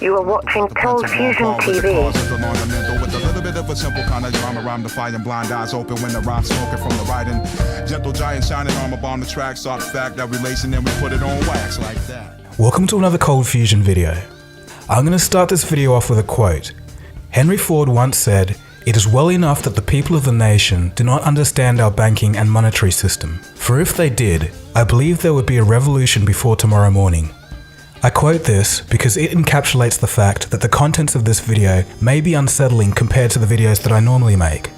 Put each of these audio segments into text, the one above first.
You are watching Cold Fusion TV. With a little bit of a simple kind of drama, rhyme defying blind eyes open when the rhyme's smoking from the writing. Gentle giant shining armor bomb the track, soft fact that relation, then we put it on wax like that. Welcome to another Cold Fusion video. I'm going to start this video off with a quote. Henry Ford once said, "It is well enough that the people of the nation do not understand our banking and monetary system. For if they did, I believe there would be a revolution before tomorrow morning." I quote this because it encapsulates the fact that the contents of this video may be unsettling compared to the videos that I normally make.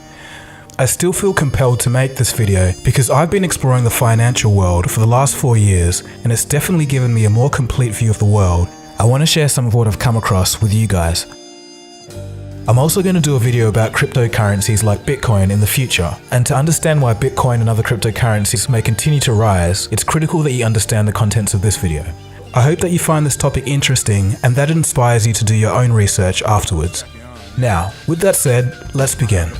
I still feel compelled to make this video because I've been exploring the financial world for the last 4 years, and it's definitely given me a more complete view of the world. I want to share some of what I've come across with you guys. I'm also going to do a video about cryptocurrencies like Bitcoin in the future, and to understand why Bitcoin and other cryptocurrencies may continue to rise, it's critical that you understand the contents of this video. I hope that you find this topic interesting and that it inspires you to do your own research afterwards. Now, with that said, let's begin.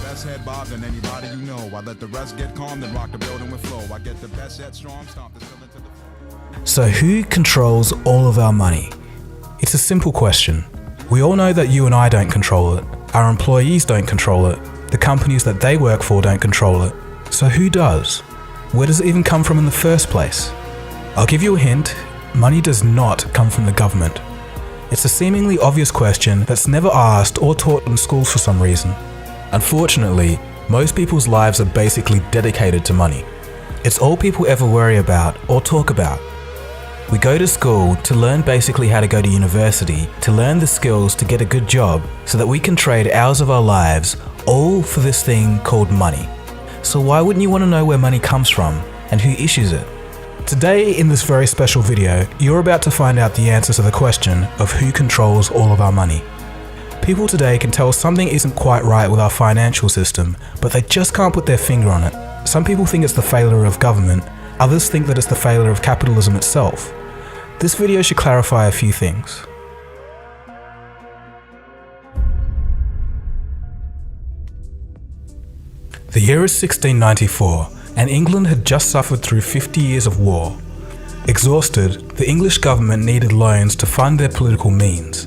So who controls all of our money? It's a simple question. We all know that you and I don't control it. Our employees don't control it. The companies that they work for don't control it. So who does? Where does it even come from in the first place? I'll give you a hint. Money does not come from the government. It's a seemingly obvious question that's never asked or taught in schools for some reason. Unfortunately, most people's lives are basically dedicated to money. It's all people ever worry about or talk about. We go to school to learn basically how to go to university, to learn the skills to get a good job so that we can trade hours of our lives, all for this thing called money. So why wouldn't you want to know where money comes from and who issues it? Today, in this very special video, you're about to find out the answer to the question of who controls all of our money. People today can tell something isn't quite right with our financial system, but they just can't put their finger on it. Some people think it's the failure of government, others think that it's the failure of capitalism itself. This video should clarify a few things. The year is 1694. And England had just suffered through 50 years of war. Exhausted, the English government needed loans to fund their political means.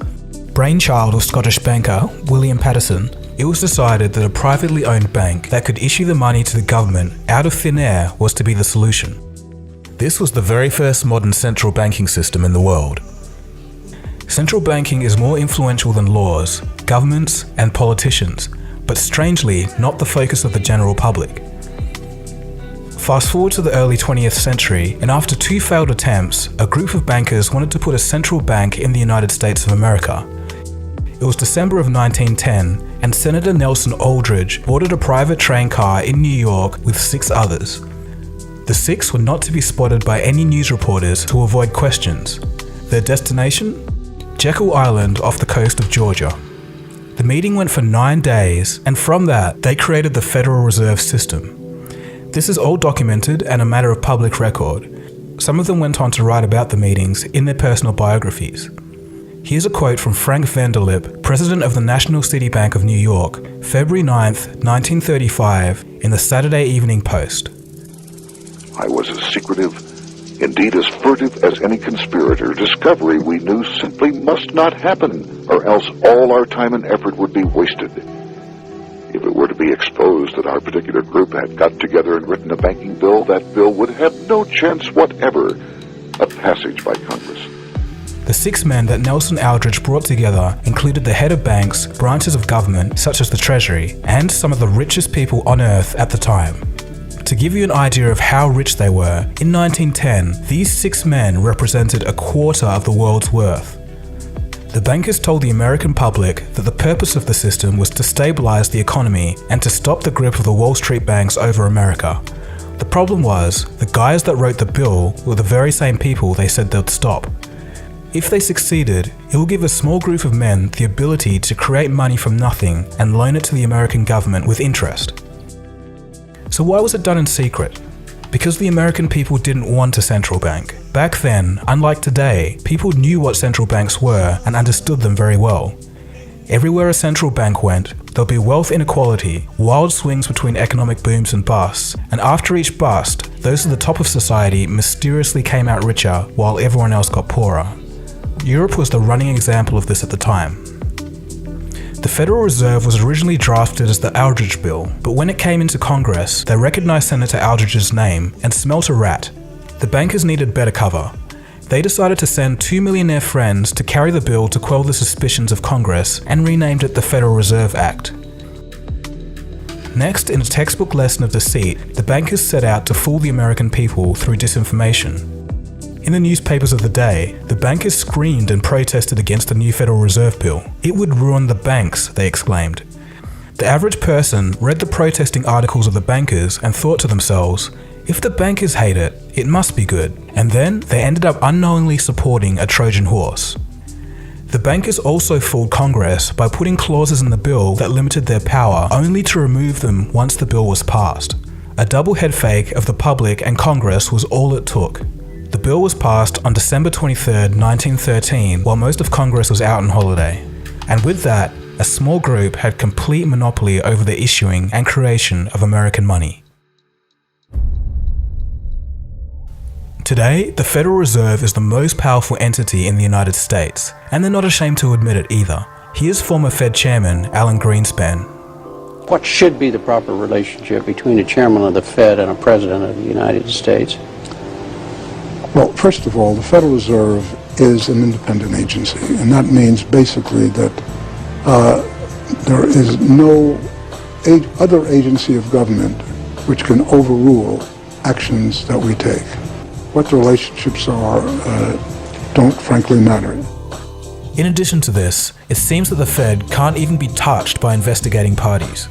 Brainchild of Scottish banker William Paterson, it was decided that a privately owned bank that could issue the money to the government out of thin air was to be the solution. This was the very first modern central banking system in the world. Central banking is more influential than laws, governments, and politicians, but strangely not the focus of the general public. Fast forward to the early 20th century, and after 2 failed attempts, a group of bankers wanted to put a central bank in the United States of America. It was December of 1910, and Senator Nelson Aldrich boarded a private train car in New York with 6 others. The 6 were not to be spotted by any news reporters to avoid questions. Their destination? Jekyll Island off the coast of Georgia. The meeting went for 9 days, and from that, they created the Federal Reserve System. This is all documented and a matter of public record. Some of them went on to write about the meetings in their personal biographies. Here's a quote from Frank Vanderlip, president of the National City Bank of New York, February 9th, 1935, in the Saturday Evening Post. "I was as secretive, indeed as furtive as any conspirator. Discovery, we knew, simply must not happen, or else all our time and effort would be wasted. If it were to be exposed that our particular group had got together and written a banking bill, that bill would have no chance whatever of passage by Congress." The 6 men that Nelson Aldrich brought together included the head of banks, branches of government such as the Treasury, and some of the richest people on earth at the time. To give you an idea of how rich they were, in 1910, these 6 men represented a quarter of the world's worth. The bankers told the American public that the purpose of the system was to stabilize the economy and to stop the grip of the Wall Street banks over America. The problem was, the guys that wrote the bill were the very same people they said they'd stop. If they succeeded, it will give a small group of men the ability to create money from nothing and loan it to the American government with interest. So why was it done in secret? Because the American people didn't want a central bank. Back then, unlike today, people knew what central banks were and understood them very well. Everywhere a central bank went, there'll be wealth inequality, wild swings between economic booms and busts, and after each bust, those at the top of society mysteriously came out richer while everyone else got poorer. Europe was the running example of this at the time. The Federal Reserve was originally drafted as the Aldrich Bill, but when it came into Congress, they recognized Senator Aldrich's name and smelt a rat. The bankers needed better cover. They decided to send two millionaire friends to carry the bill to quell the suspicions of Congress and renamed it the Federal Reserve Act. Next, in a textbook lesson of deceit, the bankers set out to fool the American people through disinformation. In the newspapers of the day, the bankers screamed and protested against the new Federal Reserve Bill. It would ruin the banks, they exclaimed. The average person read the protesting articles of the bankers and thought to themselves, if the bankers hate it, it must be good. And then they ended up unknowingly supporting a Trojan horse. The bankers also fooled Congress by putting clauses in the bill that limited their power only to remove them once the bill was passed. A double head fake of the public and Congress was all it took. The bill was passed on December 23, 1913, while most of Congress was out on holiday. And with that, a small group had complete monopoly over the issuing and creation of American money. Today, the Federal Reserve is the most powerful entity in the United States, and they're not ashamed to admit it either. Here's former Fed Chairman Alan Greenspan. What should be the proper relationship between a chairman of the Fed and a president of the United States? Well, first of all, the Federal Reserve is an independent agency, and that means basically that there is no other agency of government which can overrule actions that we take. What the relationships are don't frankly matter. In addition to this, it seems that the Fed can't even be touched by investigating parties.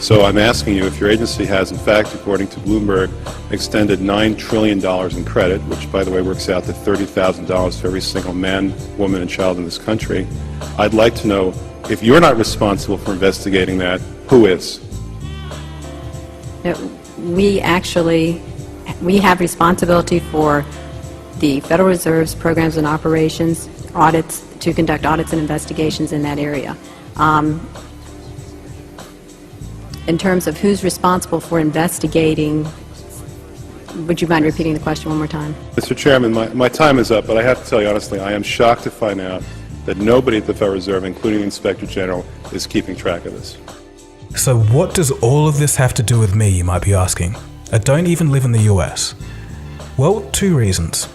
So I'm asking you if your agency has, in fact, according to Bloomberg, extended $9 trillion in credit, which, by the way, works out to $30,000 for every single man, woman, and child in this country. I'd like to know, if you're not responsible for investigating that, who is? We have responsibility for the Federal Reserve's programs and operations, audits, to conduct audits and investigations in that area. In terms of who's responsible for investigating, would you mind repeating the question one more time? Mr. Chairman, my time is up, but I have to tell you honestly, I am shocked to find out that nobody at the Federal Reserve, including the Inspector General, is keeping track of this. So what does all of this have to do with me, you might be asking? I don't even live in the US. Well, two reasons.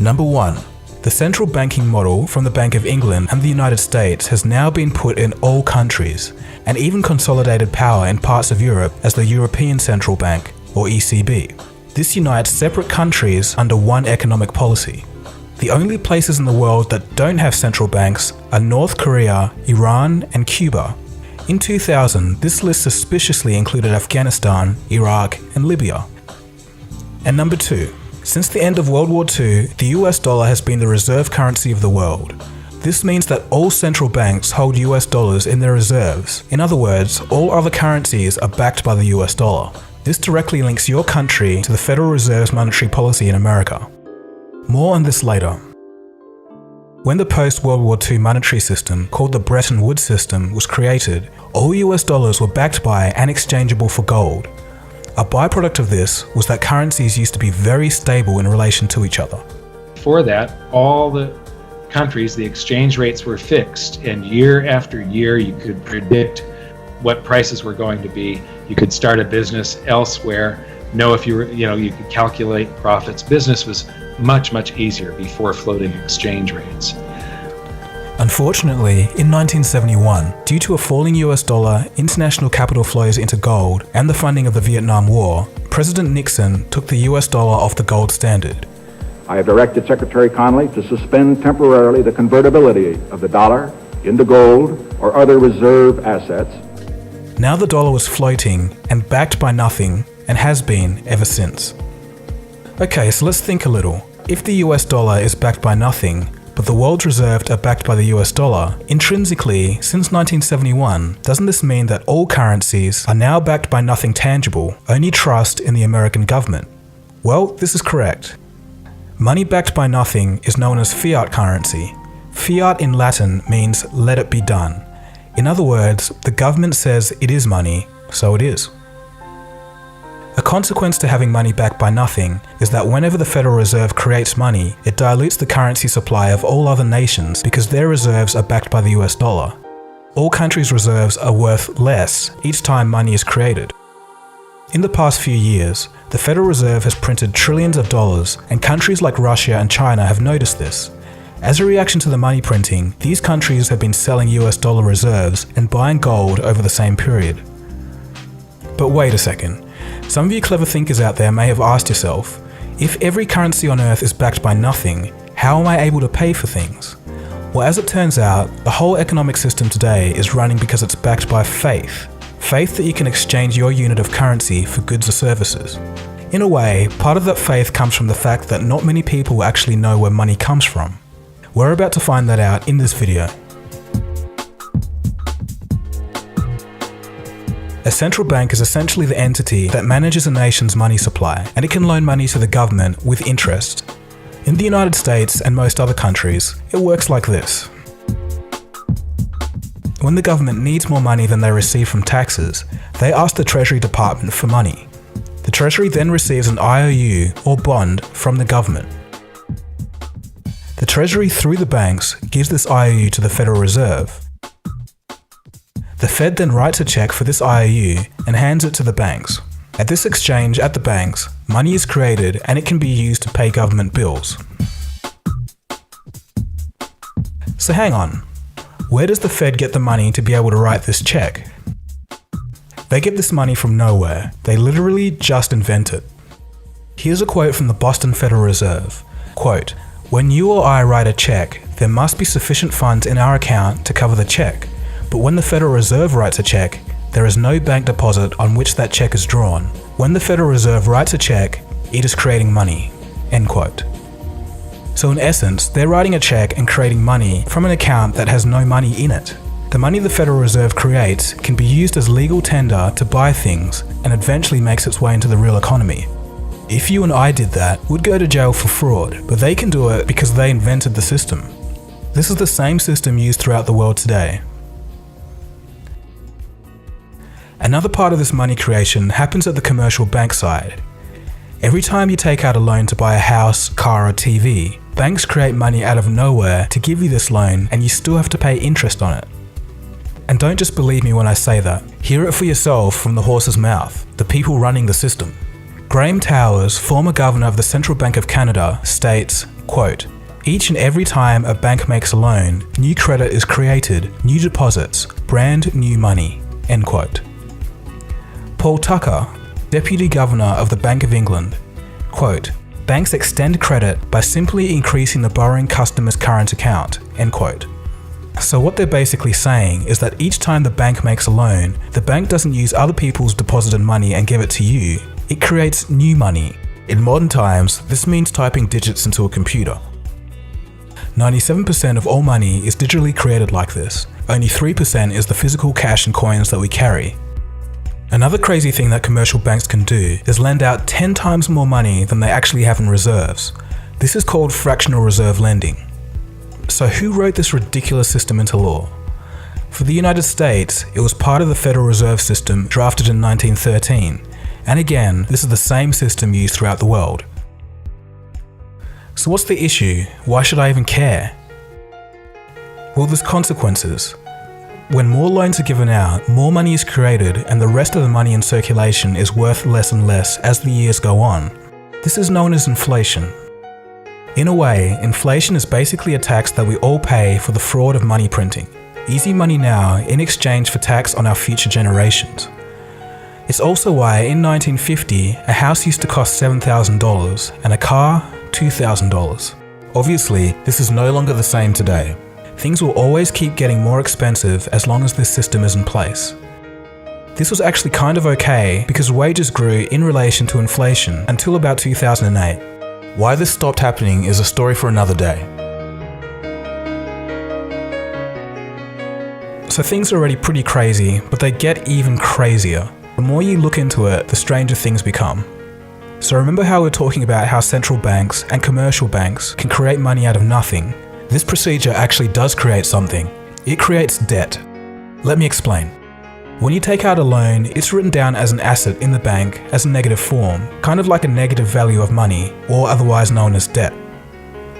Number one, the central banking model from the Bank of England and the United States has now been put in all countries, and even consolidated power in parts of Europe as the European Central Bank, or ECB. This unites separate countries under one economic policy. The only places in the world that don't have central banks are North Korea, Iran, and Cuba. In 2000, this list suspiciously included Afghanistan, Iraq, and Libya. And number two, since the end of World War II, the US dollar has been the reserve currency of the world. This means that all central banks hold US dollars in their reserves. In other words, all other currencies are backed by the US dollar. This directly links your country to the Federal Reserve's monetary policy in America. More on this later. When the post-World War II monetary system, called the Bretton Woods system, was created, all US dollars were backed by and exchangeable for gold. A byproduct of this was that currencies used to be very stable in relation to each other. Before that, all the countries, the exchange rates were fixed, and year after year you could predict what prices were going to be. You could start a business elsewhere, know if you could calculate profits. Business was much easier before floating exchange rates. Unfortunately, in 1971, due to a falling US dollar, international capital flows into gold, and the funding of the Vietnam War, President Nixon took the US dollar off the gold standard. I have directed Secretary Connally to suspend temporarily the convertibility of the dollar into gold or other reserve assets. Now the dollar was floating and backed by nothing, and has been ever since. Okay, so let's think a little. If the US dollar is backed by nothing, but the world's reserves are backed by the US dollar, intrinsically, since 1971, doesn't this mean that all currencies are now backed by nothing tangible, only trust in the American government? Well, this is correct. Money backed by nothing is known as fiat currency. Fiat in Latin means let it be done. In other words, the government says it is money, so it is. A consequence to having money backed by nothing is that whenever the Federal Reserve creates money, it dilutes the currency supply of all other nations because their reserves are backed by the US dollar. All countries' reserves are worth less each time money is created. In the past few years, the Federal Reserve has printed trillions of dollars, and countries like Russia and China have noticed this. As a reaction to the money printing, these countries have been selling US dollar reserves and buying gold over the same period. But wait a second. Some of you clever thinkers out there may have asked yourself, if every currency on Earth is backed by nothing, how am I able to pay for things? Well, as it turns out, the whole economic system today is running because it's backed by faith. Faith that you can exchange your unit of currency for goods or services. In a way, part of that faith comes from the fact that not many people actually know where money comes from. We're about to find that out in this video. A central bank is essentially the entity that manages a nation's money supply, and it can loan money to the government with interest. In the United States and most other countries, it works like this. When the government needs more money than they receive from taxes, they ask the Treasury Department for money. The Treasury then receives an IOU or bond from the government. The Treasury, through the banks, gives this IOU to the Federal Reserve. The Fed then writes a check for this IOU and hands it to the banks. At this exchange at the banks, money is created and it can be used to pay government bills. So hang on, where does the Fed get the money to be able to write this check? They get this money from nowhere. They literally just invent it. Here's a quote from the Boston Federal Reserve. Quote, "When you or I write a check, there must be sufficient funds in our account to cover the check. But when the Federal Reserve writes a check, there is no bank deposit on which that check is drawn. When the Federal Reserve writes a check, it is creating money." End quote. So in essence, they're writing a check and creating money from an account that has no money in it. The money the Federal Reserve creates can be used as legal tender to buy things and eventually makes its way into the real economy. If you and I did that, we'd go to jail for fraud, but they can do it because they invented the system. This is the same system used throughout the world today. Another part of this money creation happens at the commercial bank side. Every time you take out a loan to buy a house, car, or TV, banks create money out of nowhere to give you this loan, and you still have to pay interest on it. And don't just believe me when I say that. Hear it for yourself from the horse's mouth, the people running the system. Graham Towers, former governor of the Central Bank of Canada, states, quote, "Each and every time a bank makes a loan, new credit is created, new deposits, brand new money." End quote. Paul Tucker, Deputy Governor of the Bank of England, quote, "Banks extend credit by simply increasing the borrowing customer's current account." End quote. So what they're basically saying is that each time the bank makes a loan, the bank doesn't use other people's deposited money and give it to you. It creates new money. In modern times, this means typing digits into a computer. 97% of all money is digitally created like this. Only 3% is the physical cash and coins that we carry. Another crazy thing that commercial banks can do is lend out 10 times more money than they actually have in reserves. This is called fractional reserve lending. So who wrote this ridiculous system into law? For the United States, it was part of the Federal Reserve System drafted in 1913. And again, this is the same system used throughout the world. So what's the issue? Why should I even care? Well, there's consequences. When more loans are given out, more money is created, and the rest of the money in circulation is worth less and less as the years go on. This is known as inflation. In a way, inflation is basically a tax that we all pay for the fraud of money printing. Easy money now in exchange for tax on our future generations. It's also why in 1950, a house used to cost $7,000 and a car, $2,000. Obviously, this is no longer the same today. Things will always keep getting more expensive as long as this system is in place. This was actually kind of okay because wages grew in relation to inflation until about 2008. Why this stopped happening is a story for another day. So things are already pretty crazy, but they get even crazier. The more you look into it, the stranger things become. So remember how we're talking about how central banks and commercial banks can create money out of nothing? This procedure actually does create something. It creates debt. Let me explain. When you take out a loan, it's written down as an asset in the bank as a negative form, kind of like a negative value of money, or otherwise known as debt.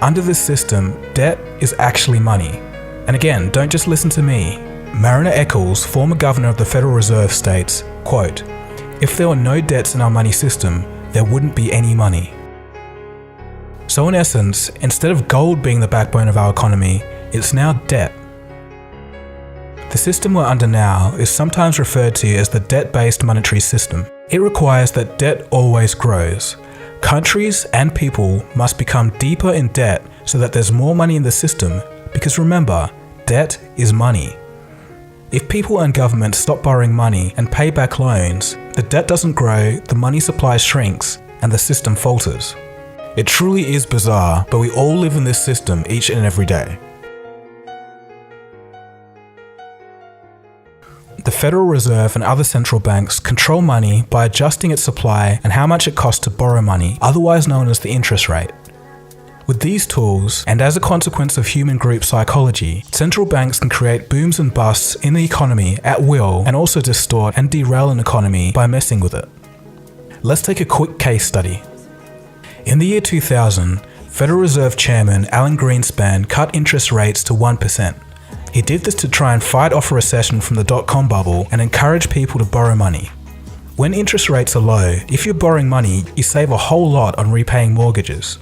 Under this system, debt is actually money. And again, don't just listen to me. Mariner Eccles, former governor of the Federal Reserve, states, quote, "If there were no debts in our money system, there wouldn't be any money." So in essence, instead of gold being the backbone of our economy, it's now debt. The system we're under now is sometimes referred to as the debt-based monetary system. It requires that debt always grows. Countries and people must become deeper in debt so that there's more money in the system, because remember, debt is money. If people and governments stop borrowing money and pay back loans, the debt doesn't grow, the money supply shrinks, and the system falters. It truly is bizarre, but we all live in this system each and every day. The Federal Reserve and other central banks control money by adjusting its supply and how much it costs to borrow money, otherwise known as the interest rate. With these tools, and as a consequence of human group psychology, central banks can create booms and busts in the economy at will and also distort and derail an economy by messing with it. Let's take a quick case study. In the year 2000, Federal Reserve Chairman Alan Greenspan cut interest rates to 1%. He did this to try and fight off a recession from the dot-com bubble and encourage people to borrow money. When interest rates are low, if you're borrowing money, you save a whole lot on repaying mortgages.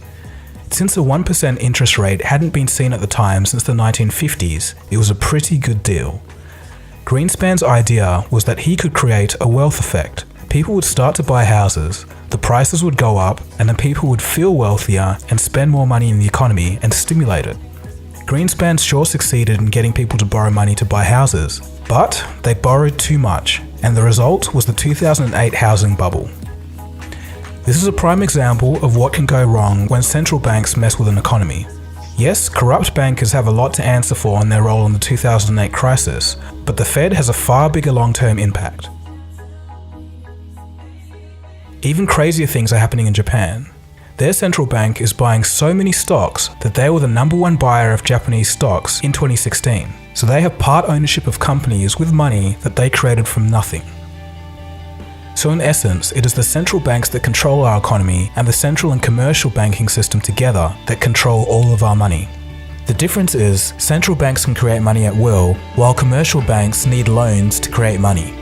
Since a 1% interest rate hadn't been seen at the time since the 1950s, it was a pretty good deal. Greenspan's idea was that he could create a wealth effect. People would start to buy houses, the prices would go up, and then people would feel wealthier and spend more money in the economy and stimulate it. Greenspan sure succeeded in getting people to borrow money to buy houses, but they borrowed too much, and the result was the 2008 housing bubble. This is a prime example of what can go wrong when central banks mess with an economy. Yes, corrupt bankers have a lot to answer for in their role in the 2008 crisis, but the Fed has a far bigger long-term impact. Even crazier things are happening in Japan. Their central bank is buying so many stocks that they were the #1 buyer of Japanese stocks in 2016. So they have part ownership of companies with money that they created from nothing. So in essence, it is the central banks that control our economy and the central and commercial banking system together that control all of our money. The difference is, central banks can create money at will, while commercial banks need loans to create money.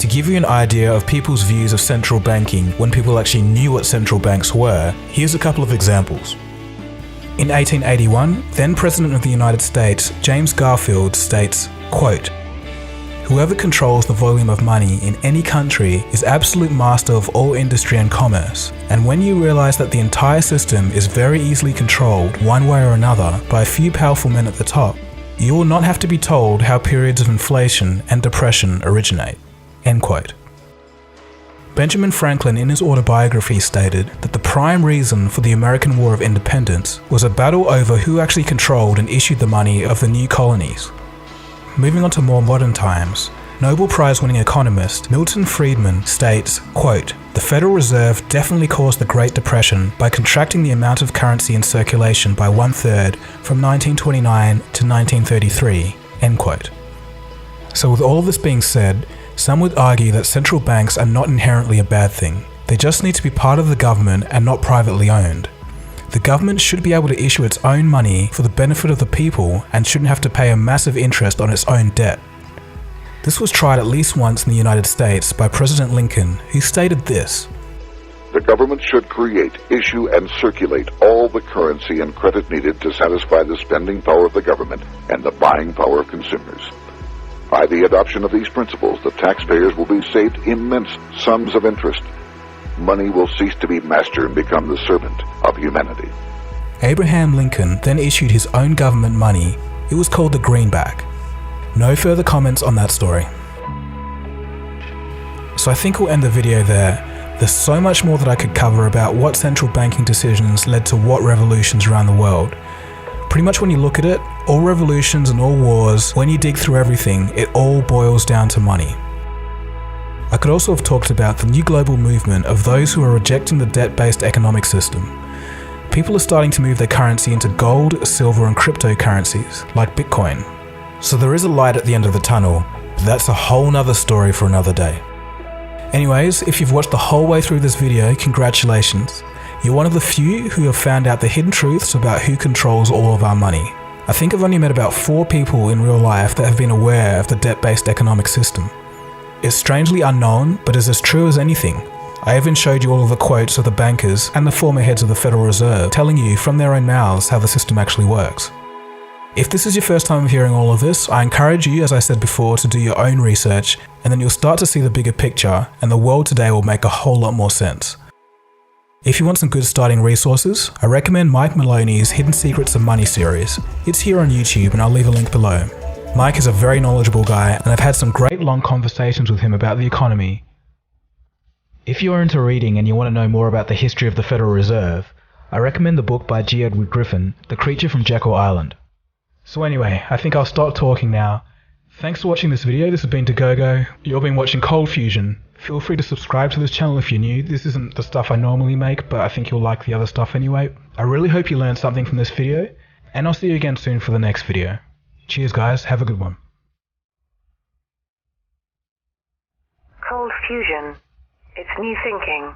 To give you an idea of people's views of central banking when people actually knew what central banks were, here's a couple of examples. In 1881, then President of the United States, James Garfield, states, quote, "Whoever controls the volume of money in any country is absolute master of all industry and commerce, and when you realize that the entire system is very easily controlled one way or another by a few powerful men at the top, you will not have to be told how periods of inflation and depression originate." End quote. Benjamin Franklin in his autobiography stated that the prime reason for the American War of Independence was a battle over who actually controlled and issued the money of the new colonies. Moving on to more modern times, Nobel Prize-winning economist Milton Friedman states, quote, "The Federal Reserve definitely caused the Great Depression by contracting the amount of currency in circulation by 1/3 from 1929 to 1933, end quote. So with all of this being said, some would argue that central banks are not inherently a bad thing. They just need to be part of the government and not privately owned. The government should be able to issue its own money for the benefit of the people and shouldn't have to pay a massive interest on its own debt. This was tried at least once in the United States by President Lincoln, who stated this, "The government should create, issue, and circulate all the currency and credit needed to satisfy the spending power of the government and the buying power of consumers. By the adoption of these principles, the taxpayers will be saved immense sums of interest. Money will cease to be master and become the servant of humanity." Abraham Lincoln then issued his own government money. It was called the greenback. No further comments on that story. So I think we'll end the video there. There's so much more that I could cover about what central banking decisions led to what revolutions around the world. Pretty much when you look at it, all revolutions and all wars, when you dig through everything, it all boils down to money. I could also have talked about the new global movement of those who are rejecting the debt-based economic system. people are starting to move their currency into gold, silver and cryptocurrencies, like Bitcoin. So there is a light at the end of the tunnel, but that's a whole nother story for another day. Anyways, if you've watched the whole way through this video, congratulations. You're one of the few who have found out the hidden truths about who controls all of our money. I think I've only met about 4 people in real life that have been aware of the debt-based economic system. It's strangely unknown, but is as true as anything. I even showed you all of the quotes of the bankers and the former heads of the Federal Reserve telling you from their own mouths how the system actually works. If this is your first time hearing all of this, I encourage you, as I said before, to do your own research, and then you'll start to see the bigger picture, and the world today will make a whole lot more sense. If you want some good starting resources, I recommend Mike Maloney's Hidden Secrets of Money series. It's here on YouTube and I'll leave a link below. Mike is a very knowledgeable guy and I've had some great long conversations with him about the economy. If you are into reading and you want to know more about the history of the Federal Reserve, I recommend the book by G. Edward Griffin, The Creature from Jekyll Island. So anyway, I think I'll stop talking now. Thanks for watching this video. This has been Dagogo. You've been watching Cold Fusion. Feel free to subscribe to this channel if you're new. This isn't the stuff I normally make, but I think you'll like the other stuff anyway. I really hope you learned something from this video, and I'll see you again soon for the next video. Cheers guys, have a good one. Cold Fusion. It's new thinking.